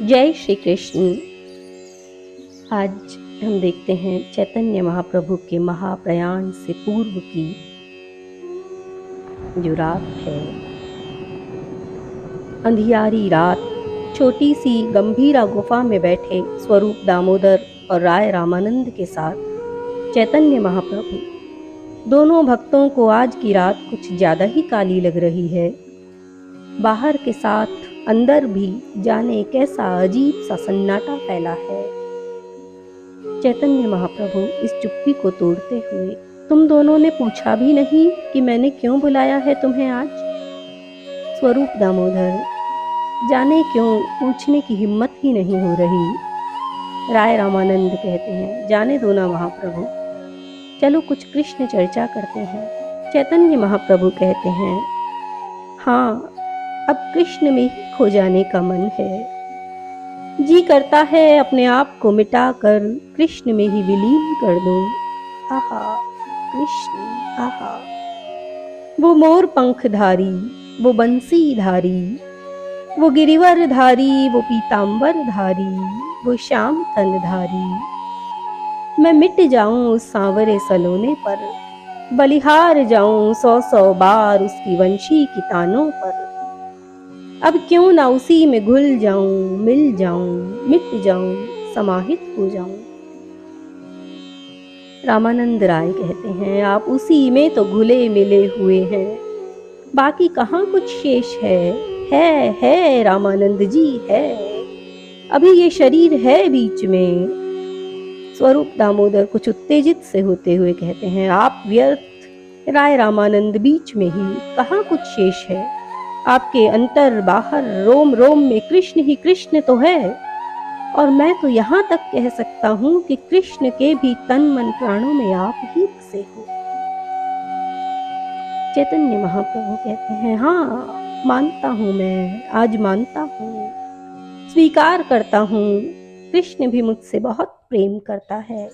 जय श्री कृष्ण। आज हम देखते हैं चैतन्य महाप्रभु के महाप्रयाण से पूर्व की जो रात है, अंधियारी रात। छोटी सी गंभीरा गुफा में बैठे स्वरूप दामोदर और राय रामानंद के साथ चैतन्य महाप्रभु। दोनों भक्तों को आज की रात कुछ ज्यादा ही काली लग रही है। बाहर के साथ अंदर भी जाने कैसा अजीब सा सन्नाटा फैला है। चैतन्य महाप्रभु इस चुप्पी को तोड़ते हुए, तुम दोनों ने पूछा भी नहीं कि मैंने क्यों बुलाया है तुम्हें आज? स्वरूप दामोदर, जाने क्यों पूछने की हिम्मत ही नहीं हो रही। राय रामानंद कहते हैं, जाने दो ना महाप्रभु, चलो कुछ कृष्ण चर्चा करते हैं। चैतन्य महाप्रभु कहते हैं, हाँ, अब कृष्ण में ही खो जाने का मन है। जी करता है अपने आप को मिटाकर कृष्ण में ही विलीन कर दूं। आहा कृष्ण, आहा। वो मोर पंखधारी, वो बंसीधारी, वो गिरिवरधारी, वो पीतांबरधारी, वो श्याम तनधारी। मैं मिट जाऊं उस सांवरे सलोने पर, बलिहार जाऊं 100 बार उसकी वंशी की तानों पर। अब क्यों ना उसी में घुल जाऊं, मिल जाऊं, मिट जाऊं, समाहित हो जाऊं। रामानंद राय कहते हैं, आप उसी में तो घुले मिले हुए हैं, बाकी कहाँ कुछ शेष है रामानंद जी, है। अभी ये शरीर है बीच में। स्वरूप दामोदर कुछ उत्तेजित से होते हुए कहते हैं, आप व्यर्थ। राय रामानंद, बीच में ही कहाँ कुछ शेष है। आपके अंतर बाहर रोम रोम में कृष्ण ही कृष्ण तो है। और मैं तो यहाँ तक कह सकता हूँ कि कृष्ण के भी तन मन प्राणों में आप ही बसे हो। चैतन्य महाप्रभु कहते हैं, हाँ मानता हूँ, मैं आज मानता हूँ, स्वीकार करता हूँ, कृष्ण भी मुझसे बहुत प्रेम करता है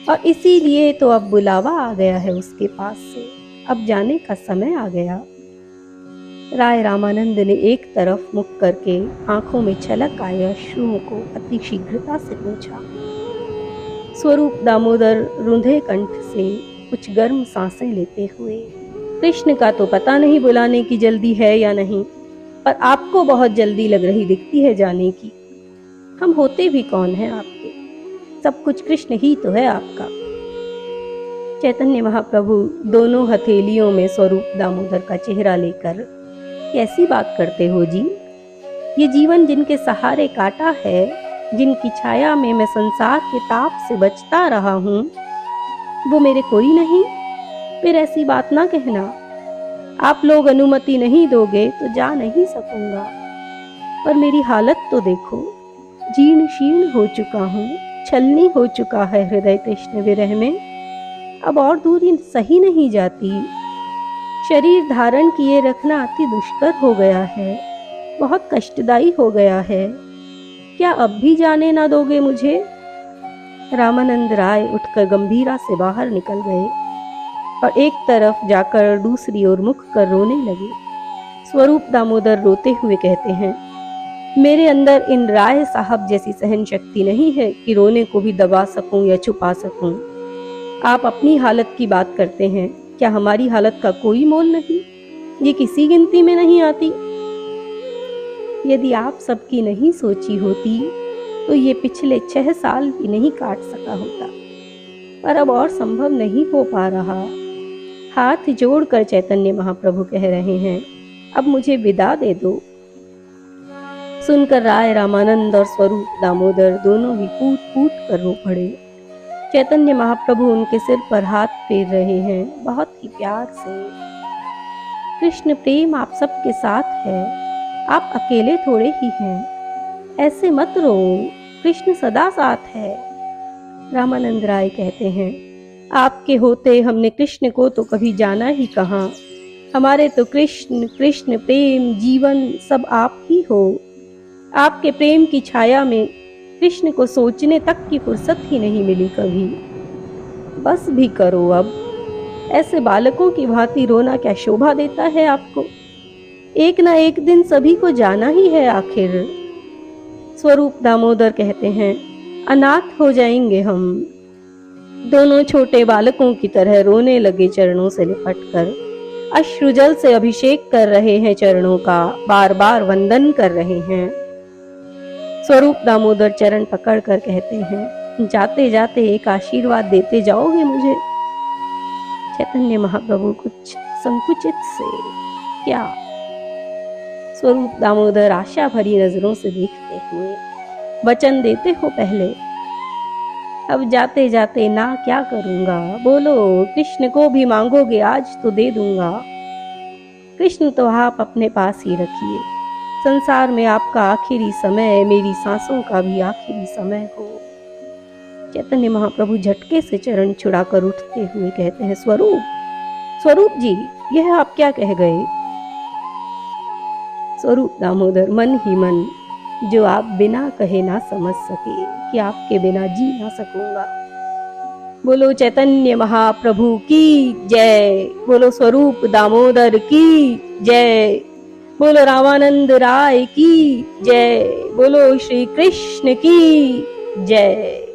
और इसीलिए तो अब बुलावा आ गया है उसके पास से, अब जाने का समय आ गया। राय रामानंद ने एक तरफ मुख करके आंखों में छलक आए अश्रुओं को अति शीघ्रता से पूछा। स्वरूप दामोदर रुंधे कंठ से कुछ गर्म सांसें लेते हुए, कृष्ण का तो पता नहीं बुलाने की जल्दी है या नहीं, पर आपको बहुत जल्दी लग रही दिखती है जाने की। हम होते भी कौन हैं आपके, सब कुछ कृष्ण ही तो है आपका। चैतन्य महाप्रभु दोनों हथेलियों में स्वरूप दामोदर का चेहरा लेकर, कैसी बात करते हो जी? ये जीवन जिनके सहारे काटा है, जिनकी छाया में मैं संसार के ताप से बचता रहा हूँ, वो मेरे कोई नहीं? फिर ऐसी बात ना कहना। आप लोग अनुमति नहीं दोगे तो जा नहीं सकूंगा, पर मेरी हालत तो देखो, जीर्ण शीर्ण हो चुका हूँ, छलनी हो चुका है हृदय कृष्ण विरह में। अब और दूरी सही नहीं जाती। शरीर धारण किए रखना अति दुष्कर हो गया है, बहुत कष्टदायी हो गया है। क्या अब भी जाने ना दोगे मुझे? रामानंद राय उठकर गंभीरा से बाहर निकल गए और एक तरफ जाकर दूसरी ओर मुख कर रोने लगे। स्वरूप दामोदर रोते हुए कहते हैं, मेरे अंदर इन राय साहब जैसी सहन शक्ति नहीं है कि रोने को भी दबा सकूं या छुपा सकूं। आप अपनी हालत की बात करते हैं, क्या हमारी हालत का कोई मोल नहीं? ये किसी गिनती में नहीं आती। यदि आप सबकी नहीं सोची होती तो ये पिछले 6 साल भी नहीं काट सका होता, पर अब और संभव नहीं हो पा रहा। हाथ जोड़कर चैतन्य महाप्रभु कह रहे हैं, अब मुझे विदा दे दो। सुनकर राय रामानंद और स्वरूप दामोदर दोनों ही कूट कूट कर रो पड़े। चैतन्य महाप्रभु उनके सिर पर हाथ फेर रहे हैं, बहुत ही प्यार से। कृष्ण प्रेम आप सबके साथ है, आप अकेले थोड़े ही हैं, ऐसे मत रो, कृष्ण सदा साथ है। रामानंद राय कहते हैं, आपके होते हमने कृष्ण को तो कभी जाना ही कहाँ। हमारे तो कृष्ण कृष्ण प्रेम जीवन सब आप ही हो। आपके प्रेम की छाया में कृष्ण को सोचने तक की फुर्सत ही नहीं मिली कभी। बस भी करो अब, ऐसे बालकों की भांति रोना क्या शोभा देता है आपको? एक ना एक दिन सभी को जाना ही है आखिर। स्वरूप दामोदर कहते हैं, अनाथ हो जाएंगे हम। दोनों छोटे बालकों की तरह रोने लगे, चरणों से लिपटकर अश्रुजल से अभिषेक कर रहे हैं चरणों का, बार बार वंदन कर रहे हैं। स्वरूप दामोदर चरण पकड़कर कहते हैं, जाते जाते एक आशीर्वाद देते जाओगे मुझे? चैतन्य महाप्रभु कुछ संकुचित से, क्या? स्वरूप दामोदर आशा भरी नजरों से देखते हुए, वचन देते हो पहले? अब जाते जाते ना क्या करूंगा, बोलो कृष्ण को भी मांगोगे आज तो दे दूंगा। कृष्ण तो आप अपने पास ही रखिए, संसार में आपका आखिरी समय मेरी सांसों का भी आखिरी समय हो। चैतन्य महाप्रभु झटके से चरण छुड़ाकर उठते हुए कहते हैं, स्वरूप जी, यह आप क्या कह गए? स्वरूप दामोदर मन ही मन, जो आप बिना कहे ना समझ सके कि आपके बिना जी ना सकूंगा। बोलो चैतन्य महाप्रभु की जय, बोलो स्वरूप दामोदर की जय, बोलो रामानंद राय की जय, बोलो श्री कृष्ण की जय।